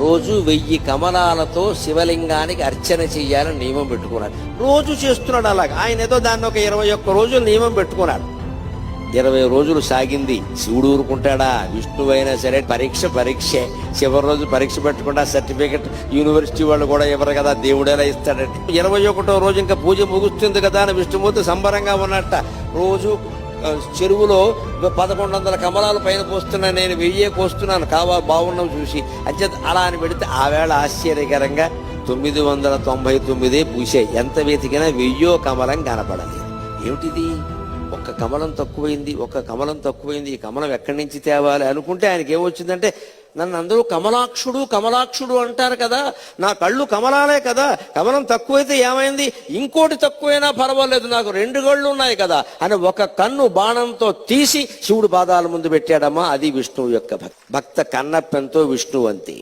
రోజు 1000 కమలాలతో శివలింగానికి అర్చన చెయ్యాలని నియమం పెట్టుకున్నాడు. రోజు చేస్తున్నాడు అలాగా. ఆయన ఏదో దాన్ని ఒక 21 రోజులు నియమం పెట్టుకున్నాడు. 20 రోజులు సాగింది. శివుడు ఊరుకుంటాడా? విష్ణువైనా సరే పరీక్షే. చివరి రోజు పరీక్ష పెట్టకుండా సర్టిఫికెట్ యూనివర్సిటీ వాళ్ళు కూడా ఇవ్వరు కదా, దేవుడేలా ఇస్తాడంటే. 21వ రోజు ఇంకా పూజ ముగుస్తుంది కదా అని విష్ణుమూర్తి సంబరంగా ఉన్నట్ట. రోజు చెరువులో 1100 కమలాలు పైన పోస్తున్నా, నేను 1000 పోస్తున్నాను, బాగున్నావు చూసి అంచేత అలా అని పెడితే ఆ వేళ ఆశ్చర్యకరంగా 999 పూసాయి. ఎంత వెతికినా 1000 కమలం కనపడలేదు. ఏమిటిది? ఒక్క కమలం తక్కువైంది. ఈ కమలం ఎక్కడి నుంచి తేవాలి అనుకుంటే ఆయనకి ఏమొచ్చిందంటే, నన్ను అందరూ కమలాక్షుడు అంటారు కదా, నా కళ్ళు కమలాలే కదా, కమలం తక్కువైతే ఏమైంది, ఇంకోటి తక్కువైనా పర్వాలేదు, నాకు 2 కళ్ళు ఉన్నాయి కదా అని ఒక కన్ను బాణంతో తీసి శివుడు పాదాల ముందు పెట్టాడమ్మా. అది విష్ణువు యొక్క భక్త కన్నప్పెంతో విష్ణువు అంతే.